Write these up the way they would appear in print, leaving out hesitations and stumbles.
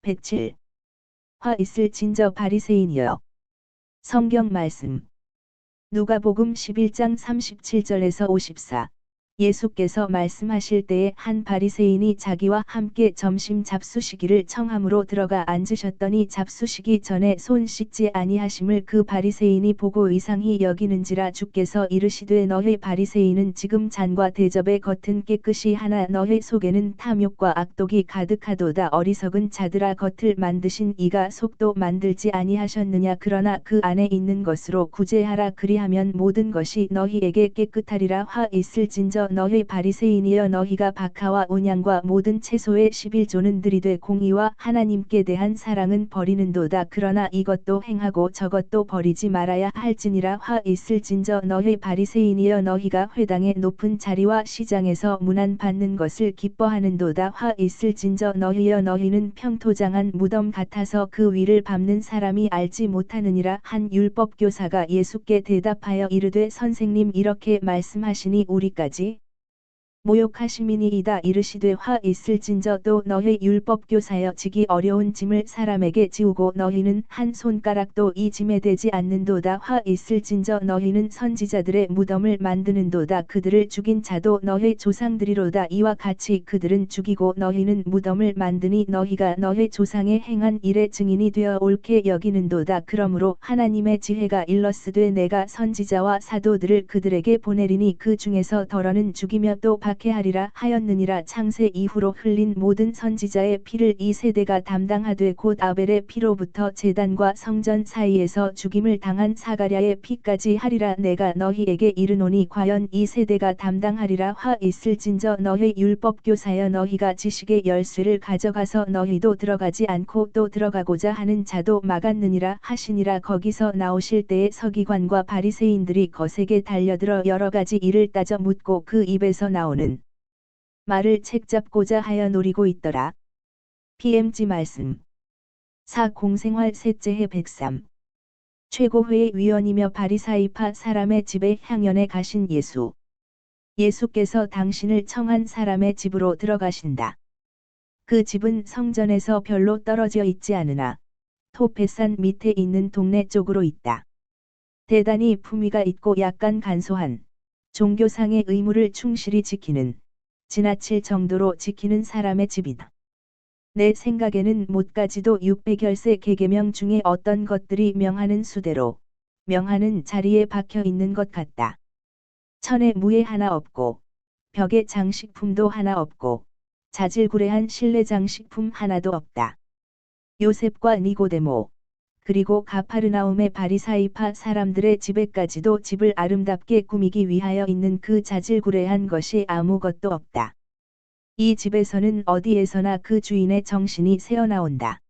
107. 화 있을 진저 바리새인이여. 성경 말씀. 누가복음 11장 37절에서 54. 예수께서 말씀하실 때에 한 바리새인이 자기와 함께 점심 잡수시기를 청함으로 들어가 앉으셨더니 잡수시기 전에 손 씻지 아니하심을 그 바리새인이 보고 이상히 여기는지라 주께서 이르시되 너희 바리새인은 지금 잔과 대접의 겉은 깨끗이 하나 너희 속에는 탐욕과 악독이 가득하도다. 어리석은 자들아, 겉을 만드신 이가 속도 만들지 아니하셨느냐. 그러나 그 안에 있는 것으로 구제하라. 그리하면 모든 것이 너희에게 깨끗하리라. 화 있을진저 너희 바리새인이여, 너희가 박하와 온양과 모든 채소의 11조는 들이되 공의와 하나님께 대한 사랑은 버리는도다. 그러나 이것도 행하고 저것도 버리지 말아야 할지니라. 화 있을진저 너희 바리새인이여, 너희가 회당의 높은 자리와 시장에서 문안 받는 것을 기뻐하는도다. 화 있을진저 너희여, 너희는 평토장한 무덤 같아서 그 위를 밟는 사람이 알지 못하느니라. 한 율법교사가 예수께 대답하여 이르되 선생님, 이렇게 말씀하시니 우리까지 모욕하심이니이다. 이르시되 화 있을진저 또 너희 율법교사여, 지기 어려운 짐을 사람에게 지우고 너희는 한 손가락도 이 짐에 대지 않는도다. 화 있을진저 너희는 선지자들의 무덤을 만드는도다. 그들을 죽인 자도 너희 조상들이로다. 이와 같이 그들은 죽이고 너희는 무덤을 만드니 너희가 너희 조상의 행한 일의 증인이 되어 옳게 여기는도다. 그러므로 하나님의 지혜가 일렀으되 내가 선지자와 사도들을 그들에게 보내리니 그 중에서 덜어는 죽이며 또 박해하리라 하였느니라. 창세 이후로 흘린 모든 선지자의 피를 이 세대가 담당하되 곧 아벨의 피로부터 제단과 성전 사이에서 죽임을 당한 사가랴의 피까지 하리라. 내가 너희에게 이르노니 과연 이 세대가 담당하리라. 화 있을진저 너희 율법교사여, 너희가 지식의 열쇠를 가져가서 너희도 들어가지 않고 또 들어가고자 하는 자도 막았느니라 하시니라. 거기서 나오실 때에 서기관과 바리새인들이 거세게 달려들어 여러 가지 일을 따져 묻고 그 입에서 나오는 말을 책잡고자 하여 노리고 있더라. PMG 말씀. 4. 공생활 셋째 해 103. 최고회의 위원이며 바리사이파 사람의 집에 향연에 가신 예수. 예수께서 당신을 청한 사람의 집으로 들어가신다. 그 집은 성전에서 별로 떨어져 있지 않으나 토페산 밑에 있는 동네 쪽으로 있다. 대단히 품위가 있고 약간 간소한, 종교상의 의무를 충실히 지키는, 지나칠 정도로 지키는 사람의 집이다. 내 생각에는 못가지도 600열세 계계명 중에 어떤 것들이 명하는 수대로, 명하는 자리에 박혀 있는 것 같다. 천에 무예 하나 없고, 벽에 장식품도 하나 없고, 자질구레한 실내 장식품 하나도 없다. 요셉과 니고데모, 그리고 가파르나움의 바리사이파 사람들의 집에까지도 집을 아름답게 꾸미기 위하여 있는 그 자질구레한 것이 아무것도 없다. 이 집에서는 어디에서나 그 주인의 정신이 새어나온다.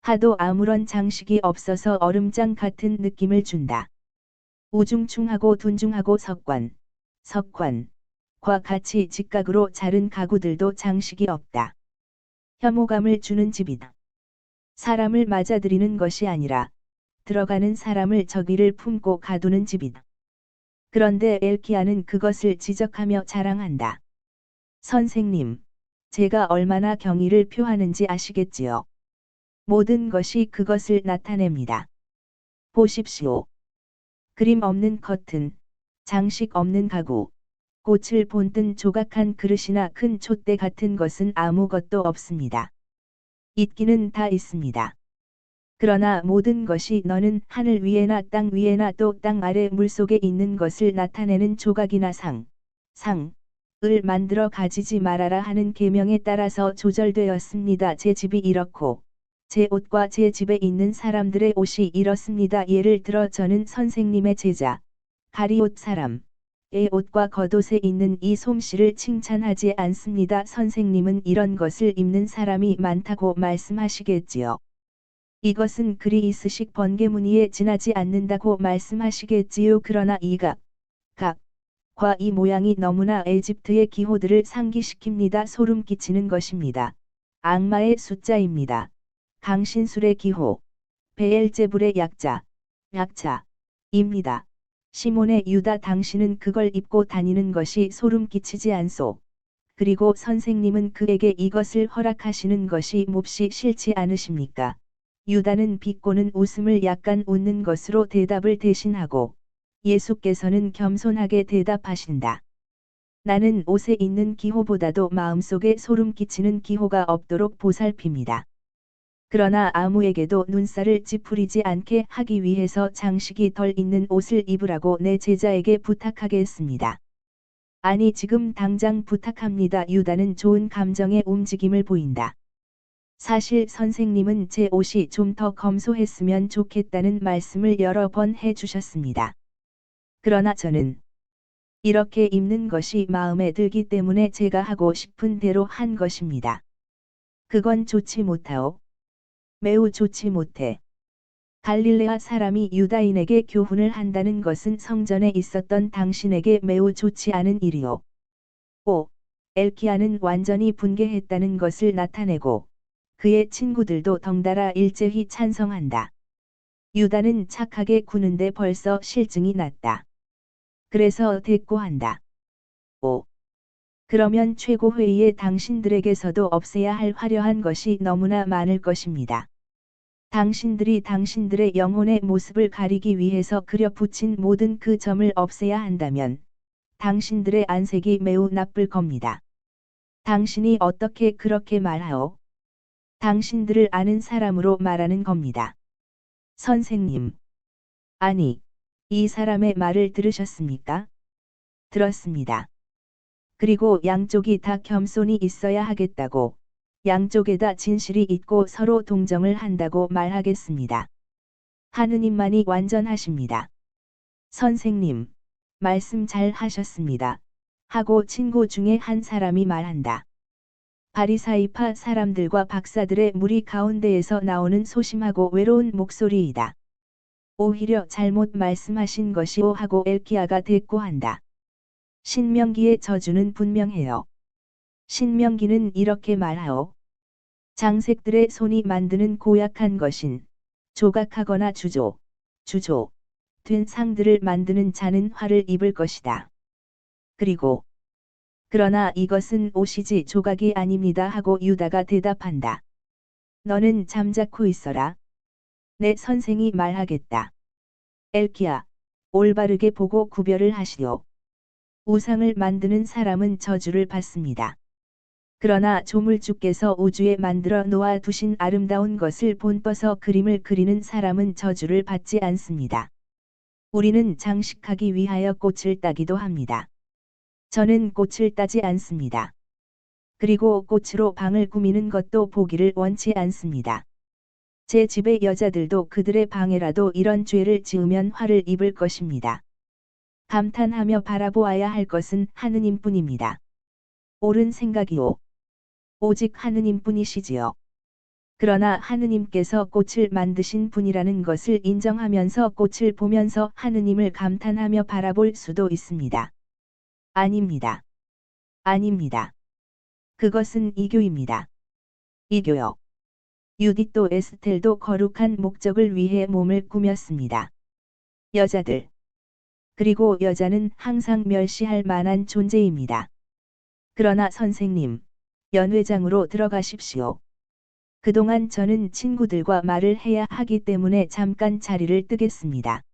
하도 아무런 장식이 없어서 얼음장 같은 느낌을 준다. 우중충하고 둔중하고 석관과 같이 직각으로 자른 가구들도 장식이 없다. 혐오감을 주는 집이다. 사람을 맞아들이는 것이 아니라 들어가는 사람을 저기를 품고 가두는 집이다. 그런데 엘키야는 그것을 지적하며 자랑한다. 선생님, 제가 얼마나 경의를 표하는지 아시겠지요? 모든 것이 그것을 나타냅니다. 보십시오. 그림 없는 커튼, 장식 없는 가구, 꽃을 본뜬 조각한 그릇이나 큰 촛대 같은 것은 아무것도 없습니다. 있기는 다 있습니다. 그러나 모든 것이 너는 하늘 위에나 땅 위에나 또 땅 아래 물속에 있는 것을 나타내는 조각이나 상을 만들어 가지지 말아라 하는 계명에 따라서 조절되었습니다. 제 집이 이렇고 제 옷과 제 집에 있는 사람들의 옷이 이렇습니다. 예를 들어 저는 선생님의 제자 가리옷 사람의 옷과 겉옷에 있는 이 솜씨를 칭찬하지 않습니다. 선생님은 이런 것을 입는 사람이 많다고 말씀하시겠지요. 이것은 그리스식 번개무늬에 지나지 않는다고 말씀하시겠지요. 그러나 이 각과 이 모양이 너무나 에집트의 기호들을 상기시킵니다. 소름 끼치는 것입니다. 악마의 숫자입니다. 강신술의 기호, 베엘제불의 약자입니다. 시몬의 유다, 당신은 그걸 입고 다니는 것이 소름 끼치지 않소? 그리고 선생님은 그에게 이것을 허락하시는 것이 몹시 싫지 않으십니까? 유다는 비꼬는 웃음을 약간 웃는 것으로 대답을 대신하고 예수께서는 겸손하게 대답하신다. 나는 옷에 있는 기호보다도 마음속에 소름 끼치는 기호가 없도록 보살핍니다. 그러나 아무에게도 눈살을 찌푸리지 않게 하기 위해서 장식이 덜 있는 옷을 입으라고 내 제자에게 부탁하겠습니다. 아니 지금 당장 부탁합니다. 유다는 좋은 감정의 움직임을 보인다. 사실 선생님은 제 옷이 좀 더 검소했으면 좋겠다는 말씀을 여러 번 해주셨습니다. 그러나 저는 이렇게 입는 것이 마음에 들기 때문에 제가 하고 싶은 대로 한 것입니다. 그건 좋지 못하오. 매우 좋지 못해. 갈릴레아 사람이 유다인에게 교훈을 한다는 것은 성전에 있었던 당신에게 매우 좋지 않은 일이오. 오, 엘키야는 완전히 분개했다는 것을 나타내고 그의 친구들도 덩달아 일제히 찬성한다. 유다는 착하게 구는데 벌써 실증이 났다. 그래서 대꾸한다. 오. 그러면 최고회의에 당신들에게서도 없애야 할 화려한 것이 너무나 많을 것입니다. 당신들이 당신들의 영혼의 모습을 가리기 위해서 그려 붙인 모든 그 점을 없애야 한다면 당신들의 안색이 매우 나쁠 겁니다. 당신이 어떻게 그렇게 말하오? 당신들을 아는 사람으로 말하는 겁니다. 선생님. 아니, 이 사람의 말을 들으셨습니까? 들었습니다. 그리고 양쪽이 다 겸손이 있어야 하겠다고, 양쪽에다 진실이 있고 서로 동정을 한다고 말하겠습니다. 하느님만이 완전하십니다. 선생님, 말씀 잘 하셨습니다. 하고 친구 중에 한 사람이 말한다. 바리사이파 사람들과 박사들의 무리 가운데에서 나오는 소심하고 외로운 목소리이다. 오히려 잘못 말씀하신 것이오 하고 엘키야가 대꾸한다. 신명기의 저주는 분명해요. 신명기는 이렇게 말하오. 장색들의 손이 만드는 고약한 것인 조각하거나 주조 된 상들을 만드는 자는 화를 입을 것이다. 그리고 그러나 이것은 옷이지 조각이 아닙니다 하고 유다가 대답한다. 너는 잠자코 있어라. 내 선생이 말하겠다. 엘키야, 올바르게 보고 구별을 하시오. 우상을 만드는 사람은 저주를 받습니다. 그러나 조물주께서 우주에 만들어 놓아 두신 아름다운 것을 본떠서 그림을 그리는 사람은 저주를 받지 않습니다. 우리는 장식하기 위하여 꽃을 따기도 합니다. 저는 꽃을 따지 않습니다. 그리고 꽃으로 방을 꾸미는 것도 보기를 원치 않습니다. 제 집의 여자들도 그들의 방에라도 이런 죄를 지으면 화를 입을 것입니다. 감탄하며 바라보아야 할 것은 하느님뿐입니다. 옳은 생각이오. 오직 하느님뿐이시지요. 그러나 하느님께서 꽃을 만드신 분이라는 것을 인정하면서 꽃을 보면서 하느님을 감탄하며 바라볼 수도 있습니다. 아닙니다. 아닙니다. 그것은 이교입니다. 이교요. 유디또 에스텔도 거룩한 목적을 위해 몸을 꾸몄습니다. 여자들. 그리고 여자는 항상 멸시할 만한 존재입니다. 그러나 선생님, 연회장으로 들어가십시오. 그동안 저는 친구들과 말을 해야 하기 때문에 잠깐 자리를 뜨겠습니다.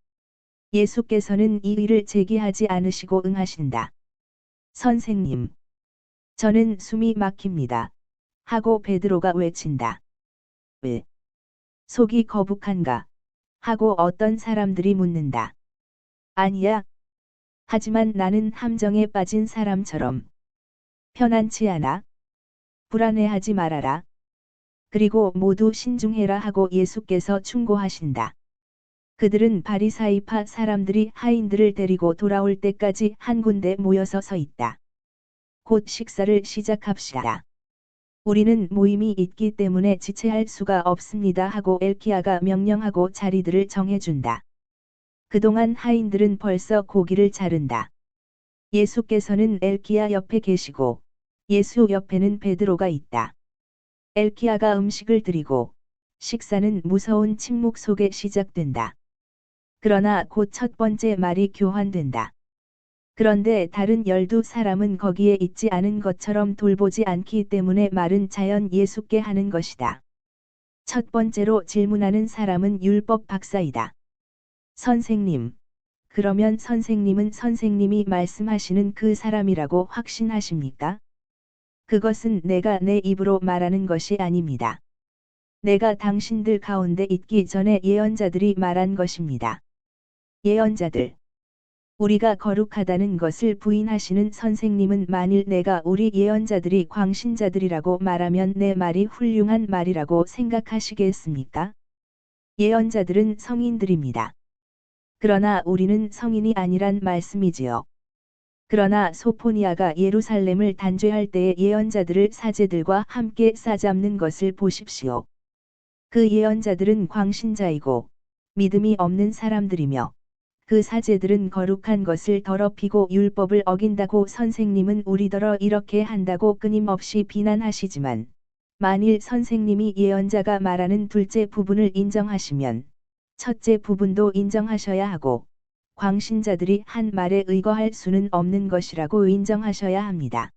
예수께서는 이 일을 제기하지 않으시고 응하신다. 선생님. 저는 숨이 막힙니다. 하고 베드로가 외친다. 왜? 속이 거북한가? 하고 어떤 사람들이 묻는다. 아니야. 하지만 나는 함정에 빠진 사람처럼 편안치 않아. 불안해하지 말아라. 그리고 모두 신중해라 하고 예수께서 충고하신다. 그들은 바리사이파 사람들이 하인들을 데리고 돌아올 때까지 한 군데 모여서 서 있다. 곧 식사를 시작합시다. 우리는 모임이 있기 때문에 지체할 수가 없습니다 하고 엘키야가 명령하고 자리들을 정해준다. 그동안 하인들은 벌써 고기를 자른다. 예수께서는 엘키야 옆에 계시고 예수 옆에는 베드로가 있다. 엘키야가 음식을 드리고 식사는 무서운 침묵 속에 시작된다. 그러나 곧 첫 번째 말이 교환된다. 그런데 다른 12사람은 거기에 있지 않은 것처럼 돌보지 않기 때문에 말은 자연 예수께 하는 것이다. 첫 번째로 질문하는 사람은 율법 박사이다. 선생님, 그러면 선생님은 선생님이 말씀하시는 그 사람이라고 확신하십니까? 그것은 내가 내 입으로 말하는 것이 아닙니다. 내가 당신들 가운데 있기 전에 예언자들이 말한 것입니다. 예언자들. 우리가 거룩하다는 것을 부인하시는 선생님은 만일 내가 우리 예언자들이 광신자들이라고 말하면 내 말이 훌륭한 말이라고 생각하시겠습니까? 예언자들은 성인들입니다. 그러나 우리는 성인이 아니란 말씀이지요. 그러나 소포니아가 예루살렘을 단죄할 때의 예언자들을 사제들과 함께 싸잡는 것을 보십시오. 그 예언자들은 광신자이고 믿음이 없는 사람들이며 그 사제들은 거룩한 것을 더럽히고 율법을 어긴다고 선생님은 우리더러 이렇게 한다고 끊임없이 비난하시지만 만일 선생님이 예언자가 말하는 둘째 부분을 인정하시면 첫째 부분도 인정하셔야 하고 광신자들이 한 말에 의거할 수는 없는 것이라고 인정하셔야 합니다.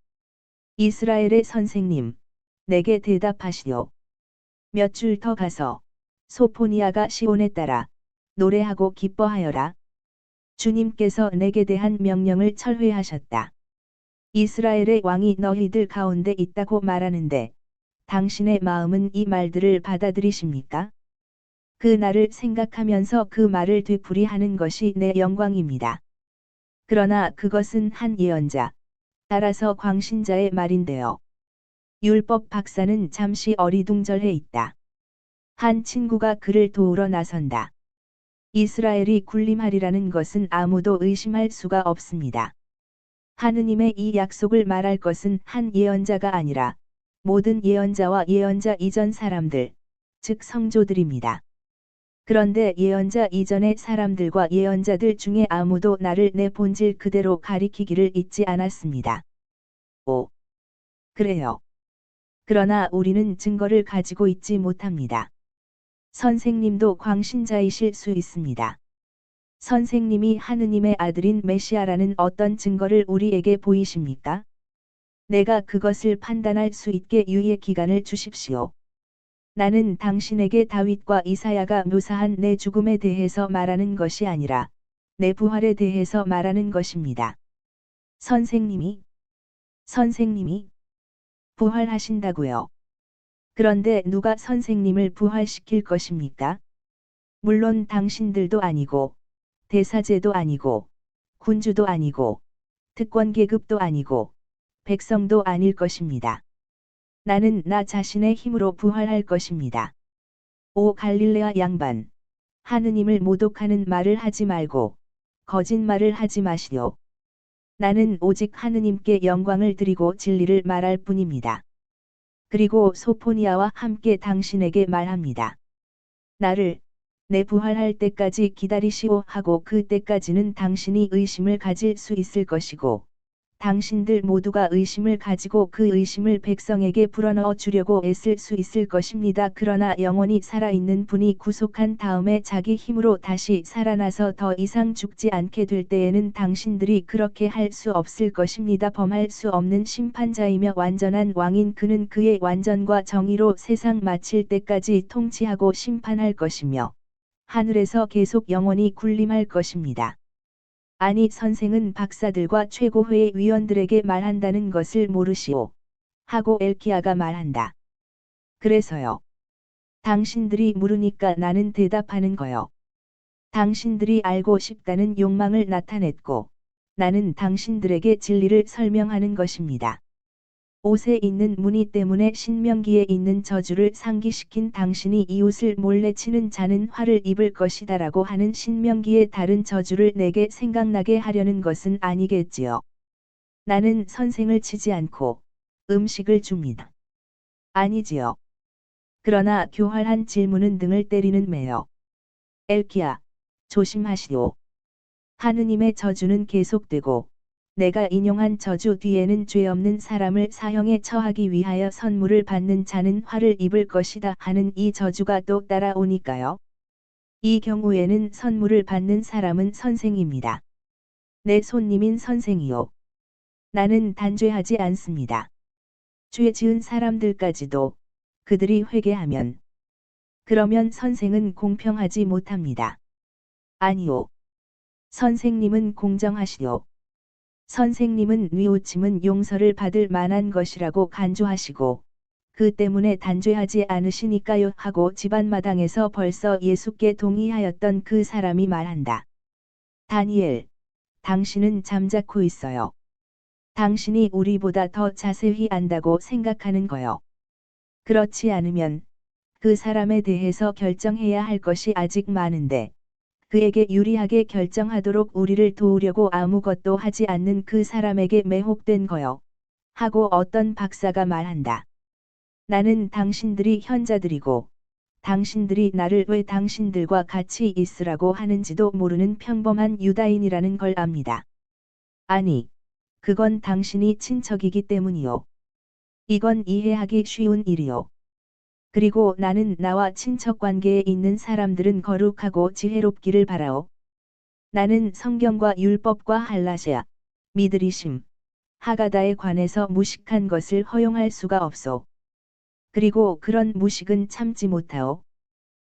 이스라엘의 선생님, 내게 대답하시오. 몇 줄 더 가서 소포니아가 시온에 따라 노래하고 기뻐하여라. 주님께서 내게 대한 명령을 철회하셨다. 이스라엘의 왕이 너희들 가운데 있다고 말하는데 당신의 마음은 이 말들을 받아들이십니까? 그 날을 생각하면서 그 말을 되풀이하는 것이 내 영광입니다. 그러나 그것은 한 예언자, 따라서 광신자의 말인데요. 율법 박사는 잠시 어리둥절해 있다. 한 친구가 그를 도우러 나선다. 이스라엘이 군림하리라는 것은 아무도 의심할 수가 없습니다. 하느님의 이 약속을 말할 것은 한 예언자가 아니라 모든 예언자와 예언자 이전 사람들, 즉 성조들입니다. 그런데 예언자 이전의 사람들과 예언자들 중에 아무도 나를 내 본질 그대로 가리키기를 잊지 않았습니다. 오, 그래요. 그러나 우리는 증거를 가지고 있지 못합니다. 선생님도 광신자이실 수 있습니다. 선생님이 하느님의 아들인 메시아라는 어떤 증거를 우리에게 보이십니까? 내가 그것을 판단할 수 있게 유예 기간을 주십시오. 나는 당신에게 다윗과 이사야가 묘사한 내 죽음에 대해서 말하는 것이 아니라 내 부활에 대해서 말하는 것입니다. 선생님이 부활하신다고요. 그런데 누가 선생님을 부활시킬 것입니까? 물론 당신들도 아니고 대사제도 아니고 군주도 아니고 특권 계급도 아니고 백성도 아닐 것입니다. 나는 나 자신의 힘으로 부활할 것입니다. 오 갈릴레아 양반, 하느님을 모독하는 말을 하지 말고 거짓말을 하지 마시오. 나는 오직 하느님께 영광을 드리고 진리를 말할 뿐입니다. 그리고 소포니아와 함께 당신에게 말합니다. 나를 내 부활할 때까지 기다리시오 하고 그 때까지는 당신이 의심을 가질 수 있을 것이고 당신들 모두가 의심을 가지고 그 의심을 백성에게 불어넣어 주려고 애쓸 수 있을 것입니다. 그러나 영원히 살아있는 분이 구속한 다음에 자기 힘으로 다시 살아나서 더 이상 죽지 않게 될 때에는 당신들이 그렇게 할 수 없을 것입니다. 범할 수 없는 심판자이며 완전한 왕인 그는 그의 완전과 정의로 세상 마칠 때까지 통치하고 심판할 것이며 하늘에서 계속 영원히 군림할 것입니다. 아니 선생은 박사들과 최고회의 위원들에게 말한다는 것을 모르시오. 하고 엘키야가 말한다. 그래서요. 당신들이 물으니까 나는 대답하는 거요. 당신들이 알고 싶다는 욕망을 나타냈고 나는 당신들에게 진리를 설명하는 것입니다. 옷에 있는 무늬 때문에 신명기에 있는 저주를 상기시킨 당신이 이웃을 몰래 치는 자는 화를 입을 것이다라고 하는 신명기의 다른 저주를 내게 생각나게 하려는 것은 아니겠지요. 나는 선생을 치지 않고 음식을 줍니다. 아니지요. 그러나 교활한 질문은 등을 때리는 매요. 엘키야, 조심하시오. 하느님의 저주는 계속되고 내가 인용한 저주 뒤에는 죄 없는 사람을 사형에 처하기 위하여 선물을 받는 자는 화를 입을 것이다 하는 이 저주가 또 따라오니까요. 이 경우에는 선물을 받는 사람은 선생입니다. 내 손님인 선생이요. 나는 단죄하지 않습니다. 죄 지은 사람들까지도 그들이 회개하면 그러면 선생은 공평하지 못합니다. 아니요. 선생님은 공정하시오. 선생님은 뉘우침은 용서를 받을 만한 것이라고 간주하시고 그 때문에 단죄하지 않으시니까요 하고 집안마당에서 벌써 예수께 동의하였던 그 사람이 말한다. 다니엘, 당신은 잠자코 있어요. 당신이 우리보다 더 자세히 안다고 생각하는 거요. 그렇지 않으면 그 사람에 대해서 결정해야 할 것이 아직 많은데 그에게 유리하게 결정하도록 우리를 도우려고 아무것도 하지 않는 그 사람에게 매혹된 거요. 하고 어떤 박사가 말한다. 나는 당신들이 현자들이고 당신들이 나를 왜 당신들과 같이 있으라고 하는지도 모르는 평범한 유다인이라는 걸 압니다. 아니, 그건 당신이 친척이기 때문이요. 이건 이해하기 쉬운 일이요. 그리고 나는 나와 친척 관계에 있는 사람들은 거룩하고 지혜롭기를 바라오. 나는 성경과 율법과 할라시아, 미드리심, 하가다에 관해서 무식한 것을 허용할 수가 없소. 그리고 그런 무식은 참지 못하오.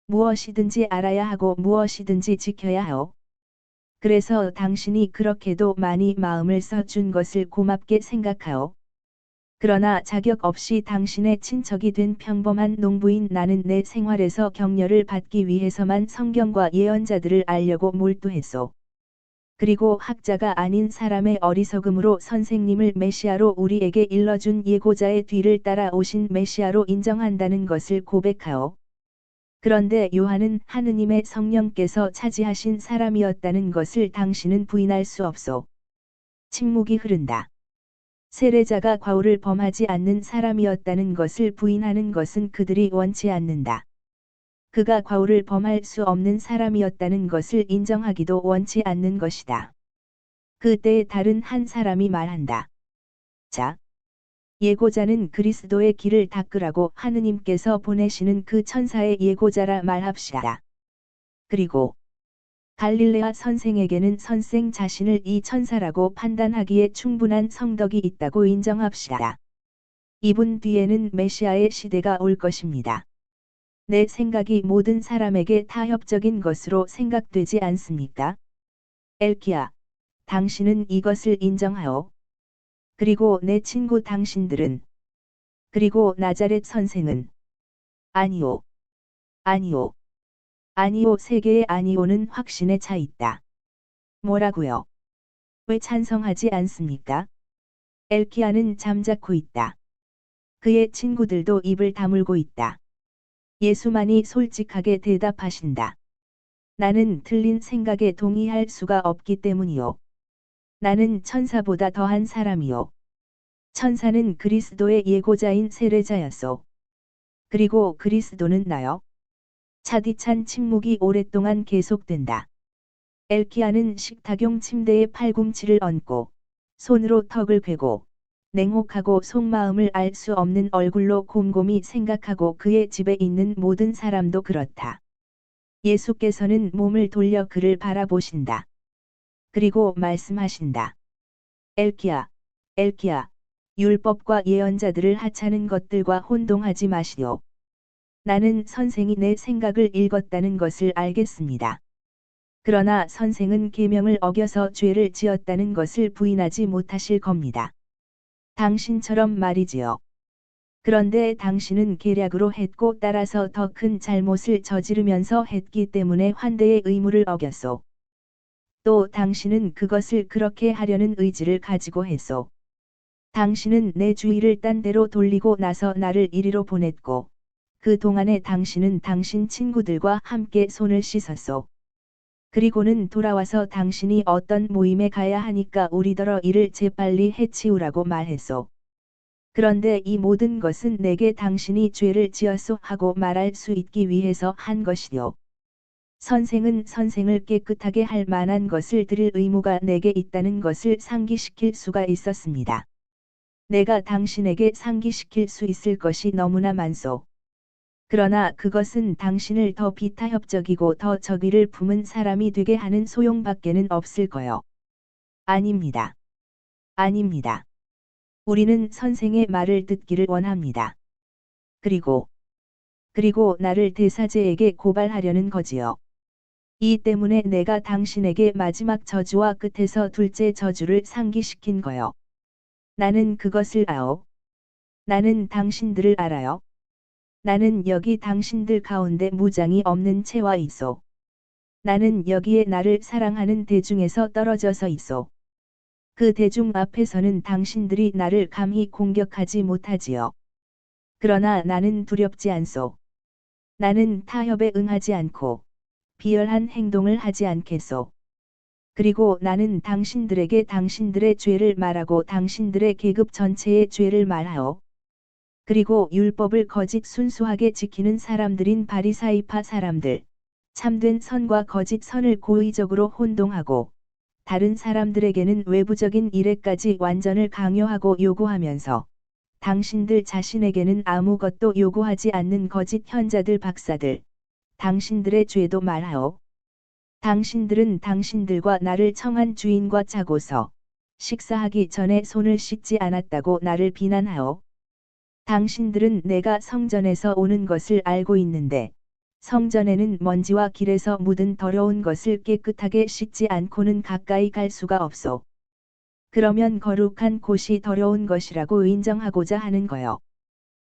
무엇이든지 알아야 하고 무엇이든지 지켜야 하오. 그래서 당신이 그렇게도 많이 마음을 써준 것을 고맙게 생각하오. 그러나 자격 없이 당신의 친척이 된 평범한 농부인 나는 내 생활에서 격려를 받기 위해서만 성경과 예언자들을 알려고 몰두했소. 그리고 학자가 아닌 사람의 어리석음으로 선생님을 메시아로 우리에게 일러준 예고자의 뒤를 따라 오신 메시아로 인정한다는 것을 고백하오. 그런데 요한은 하느님의 성령께서 차지하신 사람이었다는 것을 당신은 부인할 수 없소. 침묵이 흐른다. 세례자가 과오를 범하지 않는 사람이었다는 것을 부인하는 것은 그들이 원치 않는다. 그가 과오를 범할 수 없는 사람이었다는 것을 인정하기도 원치 않는 것이다. 그때 다른 한 사람이 말한다. 자, 예고자는 그리스도의 길을 닦으라고 하느님께서 보내시는 그 천사의 예고자라 말합시다. 그리고 갈릴레아 선생에게는 선생 자신을 이 천사라고 판단하기에 충분한 성덕이 있다고 인정합시다. 이분 뒤에는 메시아의 시대가 올 것입니다. 내 생각이 모든 사람에게 타협적인 것으로 생각되지 않습니까? 엘키야, 당신은 이것을 인정하오. 그리고 내 친구 당신들은. 그리고 나자렛 선생은. 아니오. 아니오. 아니오. 세 개의 아니오는 확신에 차 있다. 뭐라고요? 왜 찬성하지 않습니까? 엘키야는 잠자코 있다. 그의 친구들도 입을 다물고 있다. 예수만이 솔직하게 대답하신다. 나는 틀린 생각에 동의할 수가 없기 때문이요. 나는 천사보다 더한 사람이요. 천사는 그리스도의 예고자인 세례자였소. 그리고 그리스도는 나요. 차디찬 침묵이 오랫동안 계속된다. 엘키야는 식탁용 침대에 팔꿈치를 얹고 손으로 턱을 괴고 냉혹하고 속마음을 알 수 없는 얼굴로 곰곰이 생각하고 그의 집에 있는 모든 사람도 그렇다. 예수께서는 몸을 돌려 그를 바라보신다. 그리고 말씀하신다. 엘키야, 엘키야, 율법과 예언자들을 하찮은 것들과 혼동하지 마시오. 나는 선생이 내 생각을 읽었다는 것을 알겠습니다. 그러나 선생은 계명을 어겨서 죄를 지었다는 것을 부인하지 못하실 겁니다. 당신처럼 말이지요. 그런데 당신은 계략으로 했고 따라서 더 큰 잘못을 저지르면서 했기 때문에 환대의 의무를 어겼소. 또 당신은 그것을 그렇게 하려는 의지를 가지고 했소. 당신은 내 주의를 딴 데로 돌리고 나서 나를 이리로 보냈고 그 동안에 당신은 당신 친구들과 함께 손을 씻었소. 그리고는 돌아와서 당신이 어떤 모임에 가야 하니까 우리더러 이를 재빨리 해치우라고 말했소. 그런데 이 모든 것은 내게 당신이 죄를 지었소 하고 말할 수 있기 위해서 한 것이요. 선생은 선생을 깨끗하게 할 만한 것을 드릴 의무가 내게 있다는 것을 상기시킬 수가 있었습니다. 내가 당신에게 상기시킬 수 있을 것이 너무나 많소. 그러나 그것은 당신을 더 비타협적이고 더 적의를 품은 사람이 되게 하는 소용밖에는 없을 거요. 아닙니다. 아닙니다. 우리는 선생의 말을 듣기를 원합니다. 그리고 나를 대사제에게 고발하려는 거지요. 이 때문에 내가 당신에게 마지막 저주와 끝에서 둘째 저주를 상기시킨 거요. 나는 그것을 아오. 나는 당신들을 알아요. 나는 여기 당신들 가운데 무장이 없는 채와 있소. 나는 여기에 나를 사랑하는 대중에서 떨어져서 있소. 그 대중 앞에서는 당신들이 나를 감히 공격하지 못하지요. 그러나 나는 두렵지 않소. 나는 타협에 응하지 않고 비열한 행동을 하지 않겠소. 그리고 나는 당신들에게 당신들의 죄를 말하고 당신들의 계급 전체의 죄를 말하오. 그리고 율법을 거짓 순수하게 지키는 사람들인 바리사이파 사람들, 참된 선과 거짓 선을 고의적으로 혼동하고 다른 사람들에게는 외부적인 일에까지 완전을 강요하고 요구하면서 당신들 자신에게는 아무것도 요구하지 않는 거짓 현자들 박사들, 당신들의 죄도 말하오. 당신들은 당신들과 나를 청한 주인과 자고서 식사하기 전에 손을 씻지 않았다고 나를 비난하오. 당신들은 내가 성전에서 오는 것을 알고 있는데 성전에는 먼지와 길에서 묻은 더러운 것을 깨끗하게 씻지 않고는 가까이 갈 수가 없소. 그러면 거룩한 곳이 더러운 것이라고 인정하고자 하는 거요.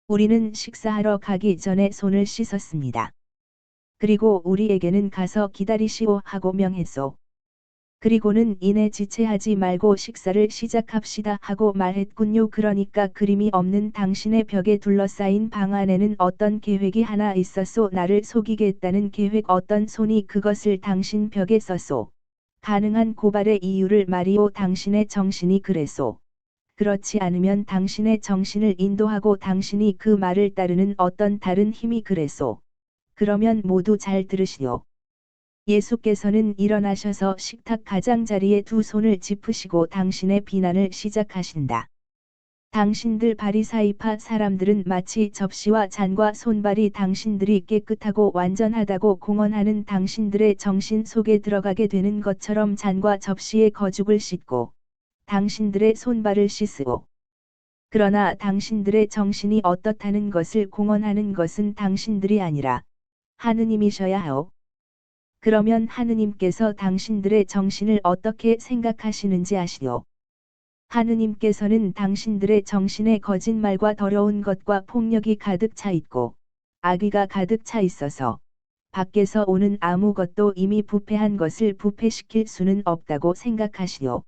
우리는 식사하러 가기 전에 손을 씻었습니다. 그리고 우리에게는 가서 기다리시오 하고 명했소. 그리고는 이내 지체하지 말고 식사를 시작합시다 하고 말했군요. 그러니까 그림이 없는 당신의 벽에 둘러싸인 방 안에는 어떤 계획이 하나 있었소. 나를 속이겠다는 계획. 어떤 손이 그것을 당신 벽에 썼소. 가능한 고발의 이유를 말이오. 당신의 정신이 그랬소. 그렇지 않으면 당신의 정신을 인도하고 당신이 그 말을 따르는 어떤 다른 힘이 그랬소. 그러면 모두 잘 들으시오. 예수께서는 일어나셔서 식탁 가장자리에 두 손을 짚으시고 당신의 비난을 시작하신다. 당신들 바리사이파 사람들은 마치 접시와 잔과 손발이 당신들이 깨끗하고 완전하다고 공언하는 당신들의 정신 속에 들어가게 되는 것처럼 잔과 접시의 거죽을 씻고 당신들의 손발을 씻으오. 그러나 당신들의 정신이 어떻다는 것을 공언하는 것은 당신들이 아니라 하느님이셔야 하오. 그러면 하느님께서 당신들의 정신을 어떻게 생각하시는지 아시오. 하느님께서는 당신들의 정신에 거짓말과 더러운 것과 폭력이 가득 차 있고 악의가 가득 차 있어서 밖에서 오는 아무것도 이미 부패한 것을 부패시킬 수는 없다고 생각하시오.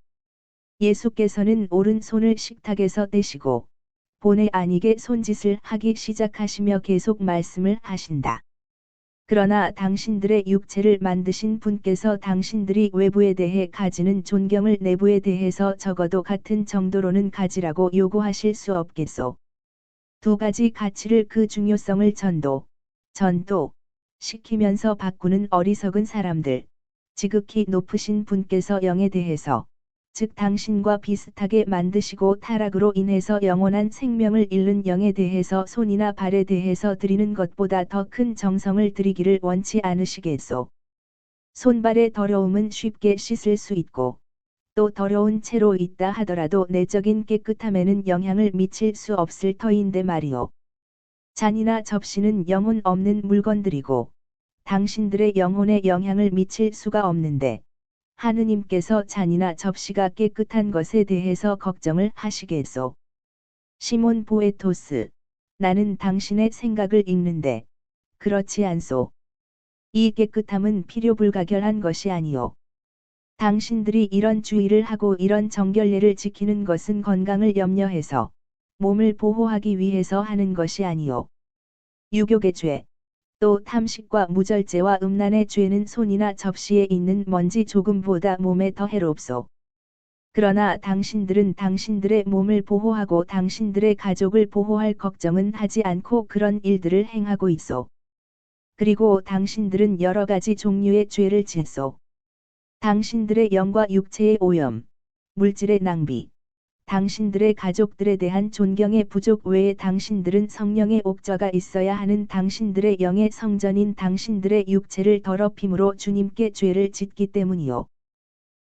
예수께서는 오른손을 식탁에서 떼시고 본의 아니게 손짓을 하기 시작하시며 계속 말씀을 하신다. 그러나 당신들의 육체를 만드신 분께서 당신들이 외부에 대해 가지는 존경을 내부에 대해서 적어도 같은 정도로는 가지라고 요구하실 수 없겠소. 두 가지 가치를 그 중요성을 전도 시키면서 바꾸는 어리석은 사람들, 지극히 높으신 분께서 영에 대해서 즉 당신과 비슷하게 만드시고 타락으로 인해서 영원한 생명을 잃는 영에 대해서 손이나 발에 대해서 드리는 것보다 더 큰 정성을 드리기를 원치 않으시겠소. 손발의 더러움은 쉽게 씻을 수 있고 또 더러운 채로 있다 하더라도 내적인 깨끗함에는 영향을 미칠 수 없을 터인데 말이오. 잔이나 접시는 영혼 없는 물건들이고 당신들의 영혼에 영향을 미칠 수가 없는데 하느님께서 잔이나 접시가 깨끗한 것에 대해서 걱정을 하시겠소. 시몬 보에토스, 나는 당신의 생각을 읽는데 그렇지 않소. 이 깨끗함은 필요불가결한 것이 아니오. 당신들이 이런 주의를 하고 이런 정결례를 지키는 것은 건강을 염려해서 몸을 보호하기 위해서 하는 것이 아니오. 유욕의 죄, 또 탐식과 무절제와 음란의 죄는 손이나 접시에 있는 먼지 조금보다 몸에 더 해롭소. 그러나 당신들은 당신들의 몸을 보호하고 당신들의 가족을 보호할 걱정은 하지 않고 그런 일들을 행하고 있소. 그리고 당신들은 여러 가지 종류의 죄를 짓소. 당신들의 영과 육체의 오염, 물질의 낭비, 당신들의 가족들에 대한 존경의 부족 외에 당신들은 성령의 옥저가 있어야 하는 당신들의 영의 성전인 당신들의 육체를 더럽힘으로 주님께 죄를 짓기 때문이요.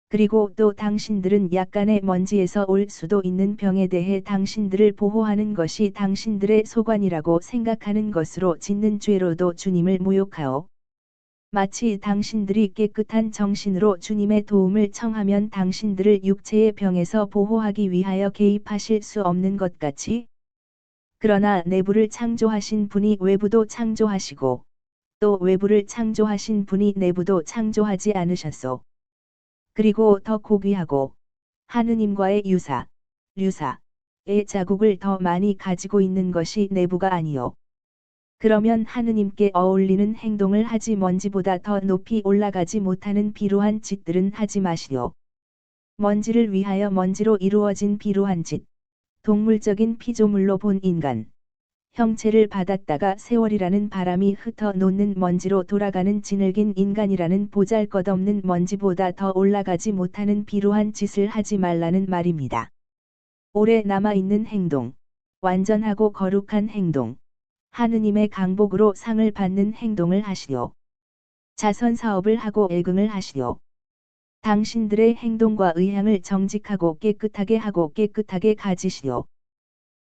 그리고 또 당신들은 약간의 먼지에서 올 수도 있는 병에 대해 당신들을 보호하는 것이 당신들의 소관이라고 생각하는 것으로 짓는 죄로도 주님을 모욕하오. 마치 당신들이 깨끗한 정신으로 주님의 도움을 청하면 당신들을 육체의 병에서 보호하기 위하여 개입하실 수 없는 것 같이. 그러나 내부를 창조하신 분이 외부도 창조하시고, 또 외부를 창조하신 분이 내부도 창조하지 않으셨소. 그리고 더 고귀하고 하느님과의 류사의 자국을 더 많이 가지고 있는 것이 내부가 아니요. 그러면 하느님께 어울리는 행동을 하지 먼지보다 더 높이 올라가지 못하는 비루한 짓들은 하지 마시오. 먼지를 위하여 먼지로 이루어진 비루한 짓, 동물적인 피조물로 본 인간. 형체를 받았다가 세월이라는 바람이 흩어 놓는 먼지로 돌아가는 지늘긴 인간이라는 보잘것없는 먼지보다 더 올라가지 못하는 비루한 짓을 하지 말라는 말입니다. 오래 남아있는 행동, 완전하고 거룩한 행동, 하느님의 강복으로 상을 받는 행동을 하시오. 자선 사업을 하고 애긍을 하시오. 당신들의 행동과 의향을 정직하고 깨끗하게 하고 깨끗하게 가지시오.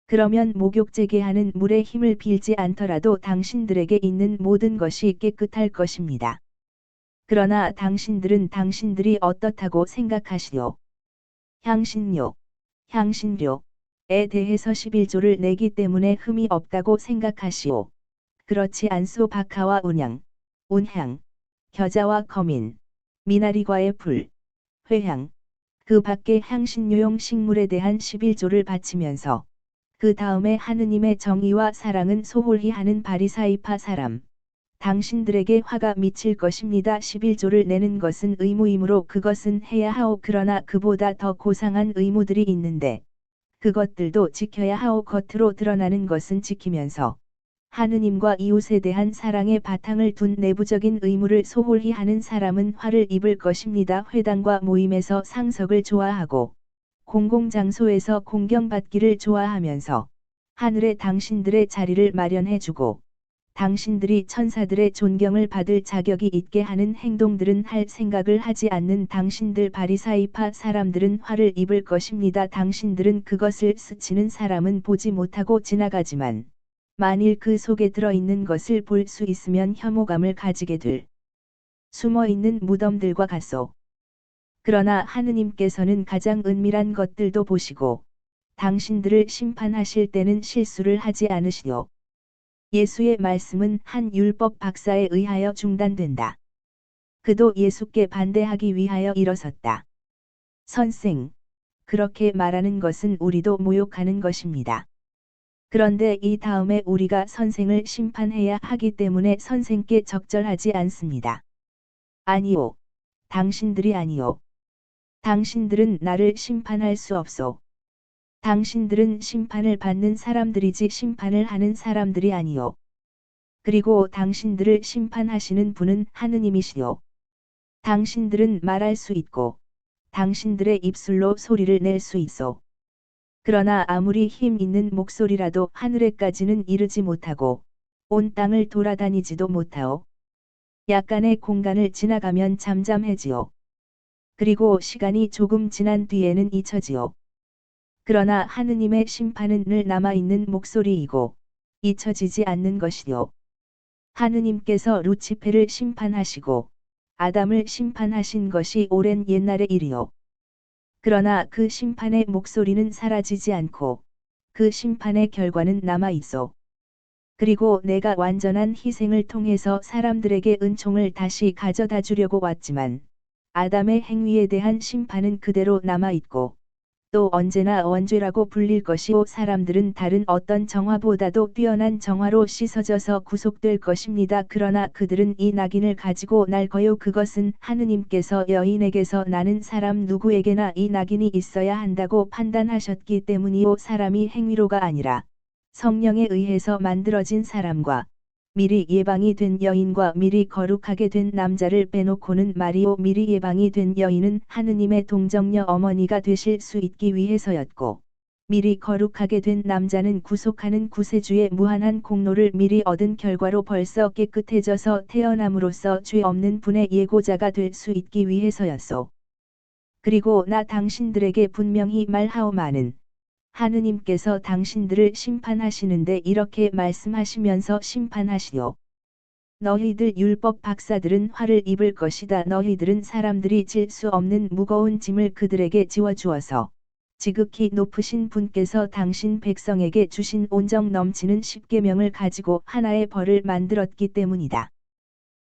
그러면 목욕제게 하는 물에 힘을 빌지 않더라도 당신들에게 있는 모든 것이 깨끗할 것입니다. 그러나 당신들은 당신들이 어떻다고 생각하시오. 향신료에 대해서 11조를 내기 때문에 흠이 없다고 생각하시오. 그렇지 않소. 박하와 운향, 겨자와 거민, 미나리과의 불, 회향, 그 밖의 향신료용 식물에 대한 11조를 바치면서 그 다음에 하느님의 정의와 사랑은 소홀히 하는 바리사이파 사람. 당신들에게 화가 미칠 것입니다. 11조를 내는 것은 의무이므로 그것은 해야 하오. 그러나 그보다 더 고상한 의무들이 있는데 그것들도 지켜야 하오. 겉으로 드러나는 것은 지키면서 하느님과 이웃에 대한 사랑의 바탕을 둔 내부적인 의무를 소홀히 하는 사람은 화를 입을 것입니다. 회당과 모임에서 상석을 좋아하고 공공장소에서 공경받기를 좋아하면서 하늘에 당신들의 자리를 마련해주고 당신들이 천사들의 존경을 받을 자격이 있게 하는 행동들은 할 생각을 하지 않는 당신들 바리사이파 사람들은 화를 입을 것입니다. 당신들은 그것을 스치는 사람은 보지 못하고 지나가지만 만일 그 속에 들어있는 것을 볼 수 있으면 혐오감을 가지게 될 숨어있는 무덤들과 같소. 그러나 하느님께서는 가장 은밀한 것들도 보시고 당신들을 심판하실 때는 실수를 하지 않으시오. 예수의 말씀은 한 율법 박사에 의하여 중단된다. 그도 예수께 반대하기 위하여 일어섰다. 선생, 그렇게 말하는 것은 우리도 모욕하는 것입니다. 그런데 이 다음에 우리가 선생을 심판해야 하기 때문에 선생께 적절하지 않습니다. 아니오. 당신들이 아니오. 당신들은 나를 심판할 수 없소. 당신들은 심판을 받는 사람들이지 심판을 하는 사람들이 아니오. 그리고 당신들을 심판하시는 분은 하느님이시오. 당신들은 말할 수 있고 당신들의 입술로 소리를 낼 수 있어. 그러나 아무리 힘 있는 목소리라도 하늘에까지는 이르지 못하고 온 땅을 돌아다니지도 못하오. 약간의 공간을 지나가면 잠잠해지오. 그리고 시간이 조금 지난 뒤에는 잊혀지오. 그러나 하느님의 심판은 늘 남아있는 목소리이고 잊혀지지 않는 것이요. 하느님께서 루치페를 심판하시고 아담을 심판하신 것이 오랜 옛날의 일이요. 그러나 그 심판의 목소리는 사라지지 않고 그 심판의 결과는 남아있어. 그리고 내가 완전한 희생을 통해서 사람들에게 은총을 다시 가져다 주려고 왔지만 아담의 행위에 대한 심판은 그대로 남아있고 또 언제나 원죄라고 불릴 것이오. 사람들은 다른 어떤 정화보다도 뛰어난 정화로 씻어져서 구속될 것입니다. 그러나 그들은 이 낙인을 가지고 날 거요. 그것은 하느님께서 여인에게서 나는 사람 누구에게나 이 낙인이 있어야 한다고 판단하셨기 때문이오. 사람이 행위로가 아니라 성령에 의해서 만들어진 사람과 미리 예방이 된 여인과 미리 거룩하게 된 남자를 빼놓고는 말이오. 미리 예방이 된 여인은 하느님의 동정녀 어머니가 되실 수 있기 위해서였고 미리 거룩하게 된 남자는 구속하는 구세주의 무한한 공로를 미리 얻은 결과로 벌써 깨끗해져서 태어남으로써 죄 없는 분의 예고자가 될 수 있기 위해서였소. 그리고 나 당신들에게 분명히 말하오마는 하느님께서 당신들을 심판하시는데 이렇게 말씀하시면서 심판하시오. 너희들 율법 박사들은 화를 입을 것이다. 너희들은 사람들이 질 수 없는 무거운 짐을 그들에게 지워주어서 지극히 높으신 분께서 당신 백성에게 주신 온정 넘치는 십계명을 가지고 하나의 벌을 만들었기 때문이다.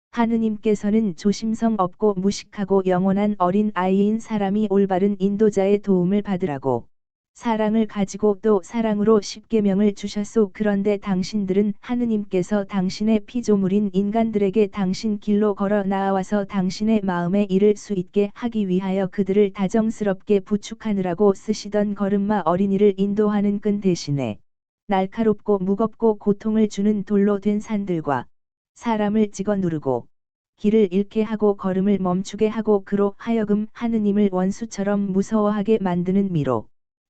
하느님께서는 조심성 없고 무식하고 영원한 어린 아이인 사람이 올바른 인도자의 도움을 받으라고 사랑을 가지고 또 사랑으로 십계명을 주셨소. 그런데 당신들은 하느님께서 당신의 피조물인 인간들에게 당신 길로 걸어 나와서 당신의 마음에 이를 수 있게 하기 위하여 그들을 다정스럽게 부축하느라고 쓰시던 걸음마 어린이를 인도하는 끈 대신에 날카롭고 무겁고 고통을 주는 돌로 된 산들과 사람을 찍어 누르고 길을 잃게 하고 걸음을 멈추게 하고 그로 하여금 하느님을 원수처럼 무서워하게 만드는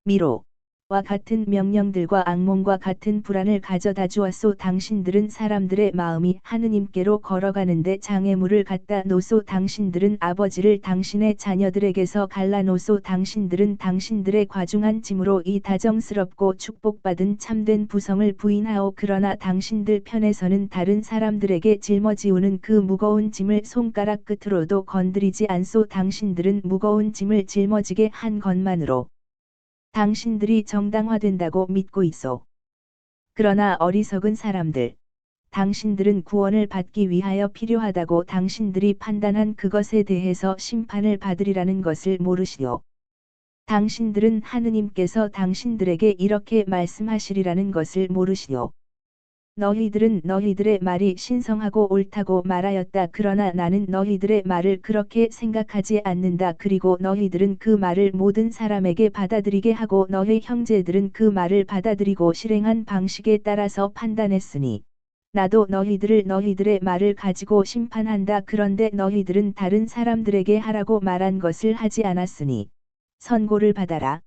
미로와 같은 명령들과 악몽과 같은 불안을 가져다 주었소. 당신들은 사람들의 마음이 하느님께로 걸어가는데 장애물을 갖다 놓소. 당신들은 아버지를 당신의 자녀들에게서 갈라놓소. 당신들은 당신들의 과중한 짐으로 이 다정스럽고 축복받은 참된 부성을 부인하오. 그러나 당신들 편에서는 다른 사람들에게 짊어지우는 그 무거운 짐을 손가락 끝으로도 건드리지 않소. 당신들은 무거운 짐을 짊어지게 한 것만으로 당신들이 정당화된다고 믿고 있소. 그러나 어리석은 사람들, 당신들은 구원을 받기 위하여 필요하다고 당신들이 판단한 그것에 대해서 심판을 받으리라는 것을 모르시오. 당신들은 하느님께서 당신들에게 이렇게 말씀하시리라는 것을 모르시오. 너희들은 너희들의 말이 신성하고 옳다고 말하였다. 그러나 나는 너희들의 말을 그렇게 생각하지 않는다. 그리고 너희들은 그 말을 모든 사람에게 받아들이게 하고 너희 형제들은 그 말을 받아들이고 실행한 방식에 따라서 판단했으니 나도 너희들을 너희들의 말을 가지고 심판한다. 그런데 너희들은 다른 사람들에게 하라고 말한 것을 하지 않았으니 선고를 받아라.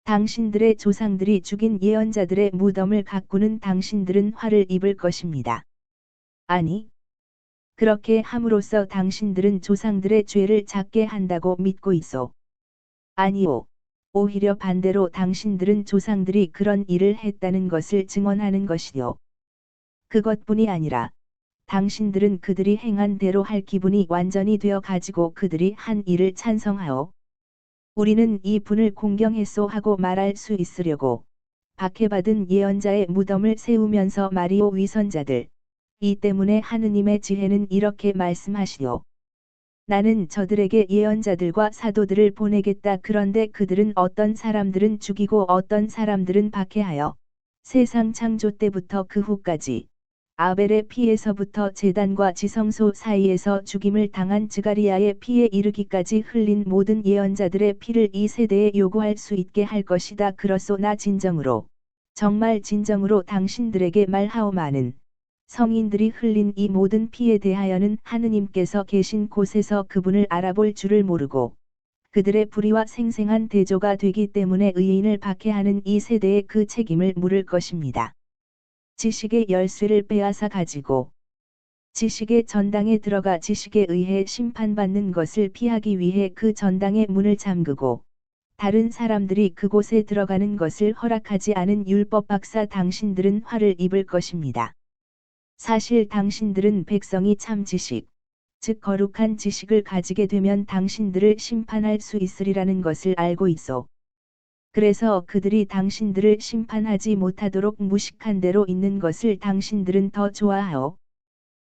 당신들의 조상들이 죽인 예언자들의 무덤을 가꾸는 당신들은 화를 입을 것입니다. 아니, 그렇게 함으로써 당신들은 조상들의 죄를 작게 한다고 믿고 있소. 아니요, 오히려 반대로 당신들은 조상들이 그런 일을 했다는 것을 증언하는 것이요. 그것뿐이 아니라 당신들은 그들이 행한 대로 할 기분이 완전히 되어 가지고 그들이 한 일을 찬성하오. 우리는 이 분을 공경했소 하고 말할 수 있으려고 박해받은 예언자의 무덤을 세우면서 말이오. 위선자들, 이 때문에 하느님의 지혜는 이렇게 말씀하시오. 나는 저들에게 예언자들과 사도들을 보내겠다. 그런데 그들은 어떤 사람들은 죽이고 어떤 사람들은 박해하여 세상 창조 때부터 그 후까지 아벨의 피에서부터 제단과 지성소 사이에서 죽임을 당한 즈가리야의 피에 이르기까지 흘린 모든 예언자들의 피를 이 세대에 요구할 수 있게 할 것이다. 그렇소나 진정으로, 정말 진정으로 당신들에게 말하오마는 성인들이 흘린 이 모든 피에 대하여는 하느님께서 계신 곳에서 그분을 알아볼 줄을 모르고 그들의 불의와 생생한 대조가 되기 때문에 의인을 박해하는 이 세대에 그 책임을 물을 것입니다. 지식의 열쇠를 빼앗아 가지고 지식의 전당에 들어가 지식에 의해 심판받는 것을 피하기 위해 그 전당의 문을 잠그고 다른 사람들이 그곳에 들어가는 것을 허락하지 않은 율법 박사 당신들은 화를 입을 것입니다. 사실 당신들은 백성이 참 지식, 즉 거룩한 지식을 가지게 되면 당신들을 심판할 수 있으리라는 것을 알고 있어. 그래서 그들이 당신들을 심판하지 못하도록 무식한 대로 있는 것을 당신들은 더 좋아하오.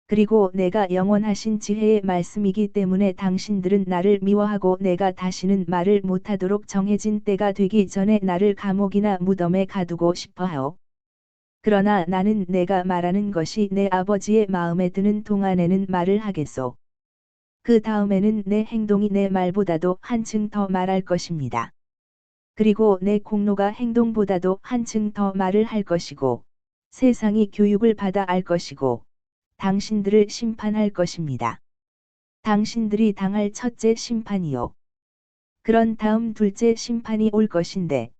그리고 내가 영원하신 지혜의 말씀이기 때문에 당신들은 나를 미워하고 내가 다시는 말을 못하도록 정해진 때가 되기 전에 나를 감옥이나 무덤에 가두고 싶어하오. 그러나 나는 내가 말하는 것이 내 아버지의 마음에 드는 동안에는 말을 하겠소. 그 다음에는 내 행동이 내 말보다도 한층 더 말할 것입니다. 그리고 내 공로가 행동보다도 한층 더 말을 할 것이고 세상이 교육을 받아 알 것이고 당신들을 심판할 것입니다. 당신들이 당할 첫째 심판이요. 그런 다음 둘째 심판이 올 것인데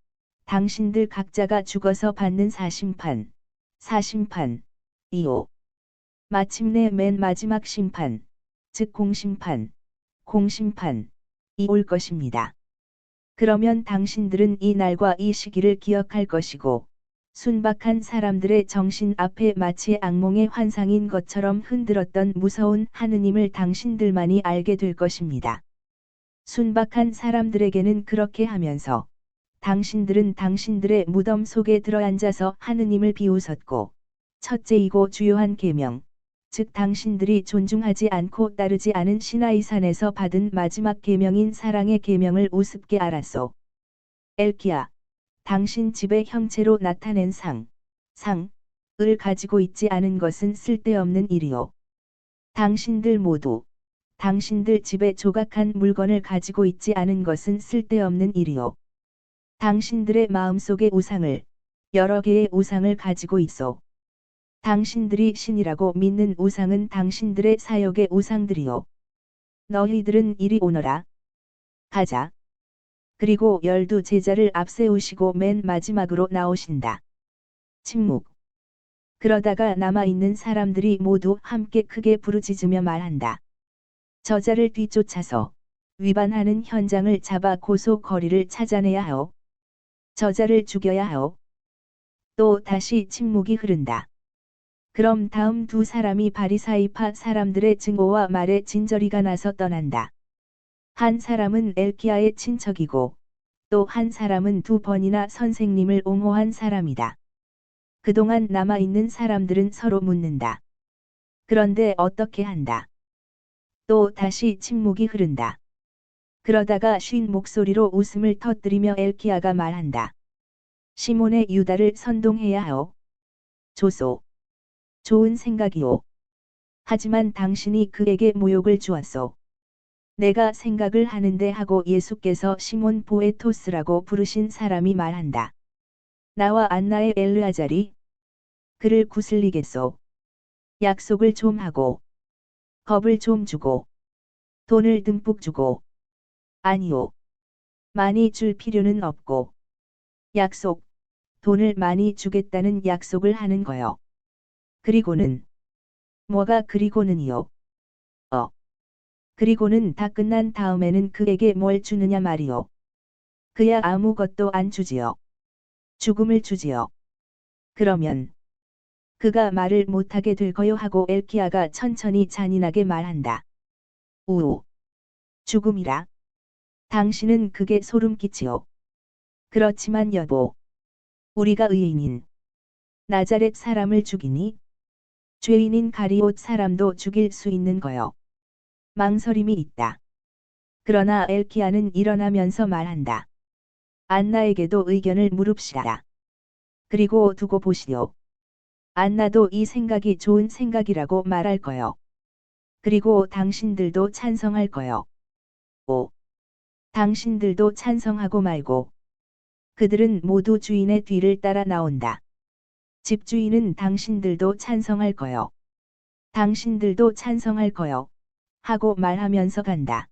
당신들 각자가 죽어서 받는 사심판이요. 마침내 맨 마지막 심판, 즉 공심판이요. 올 것입니다. 그러면 당신들은 이 날과 이 시기를 기억할 것이고, 순박한 사람들의 정신 앞에 마치 악몽의 환상인 것처럼 흔들었던 무서운 하느님을 당신들만이 알게 될 것입니다. 순박한 사람들에게는 그렇게 하면서 당신들은 당신들의 무덤 속에 들어앉아서 하느님을 비웃었고, 첫째이고 주요한 계명, 즉 당신들이 존중하지 않고 따르지 않은 시나이산에서 받은 마지막 계명인 사랑의 계명을 우습게 알았소. 엘키야, 당신 집의 형체로 나타낸 상을 가지고 있지 않은 것은 쓸데없는 일이오. 당신들 모두, 당신들 집에 조각한 물건을 가지고 있지 않은 것은 쓸데없는 일이오. 당신들의 마음속의 우상을, 여러 개의 우상을 가지고 있어. 당신들이 신이라고 믿는 우상은 당신들의 사역의 우상들이요. 너희들은 이리 오너라. 가자. 그리고 12제자를 앞세우시고 맨 마지막으로 나오신다. 침묵. 그러다가 남아있는 사람들이 모두 함께 크게 부르짖으며 말한다. 저자를 뒤쫓아서 위반하는 현장을 잡아 고소 거리를 찾아내야 하오. 저자를 죽여야 하오. 또 다시 침묵이 흐른다. 그럼 다음 두 사람이 바리사이파 사람들의 증오와 말에 진저리가 나서 떠난다. 한 사람은 엘키야의 친척이고, 또 한 사람은 두 번이나 선생님을 옹호한 사람이다. 그동안 남아있는 사람들은 서로 묻는다. 그런데 어떻게 한다? 또 다시 침묵이 흐른다. 그러다가 쉰 목소리로 웃음을 터뜨리며 엘키야가 말한다. 시몬의 유다를 선동해야 하오. 좋소. 좋은 생각이오. 하지만 당신이 그에게 모욕을 주었소. 내가 생각을 하는데 하고 예수께서 시몬 보에토스라고 부르신 사람이 말한다. 나와 안나의 엘르아자리. 그를 구슬리겠소. 약속을 좀 하고. 겁을 좀 주고. 돈을 듬뿍 주고. 아니요. 많이 줄 필요는 없고. 약속. 돈을 많이 주겠다는 약속을 하는 거요. 그리고는. 뭐가 그리고는이요. 그리고는 다 끝난 다음에는 그에게 뭘 주느냐 말이요. 그야 아무것도 안 주지요. 죽음을 주지요. 그러면 그가 말을 못하게 될 거요 하고 엘키야가 천천히 잔인하게 말한다. 우우. 죽음이라. 당신은 그게 소름 끼치요. 그렇지만 여보. 우리가 의인인 나자렛 사람을 죽이니? 죄인인 가리옷 사람도 죽일 수 있는 거요. 망설임이 있다. 그러나 엘키야는 일어나면서 말한다. 안나에게도 의견을 물읍시다. 그리고 두고 보시오. 안나도 이 생각이 좋은 생각이라고 말할 거요. 그리고 당신들도 찬성할 거요. 오. 당신들도 찬성하고 말고. 그들은 모두 주인의 뒤를 따라 나온다. 집주인은 당신들도 찬성할 거요. 당신들도 찬성할 거요. 하고 말하면서 간다.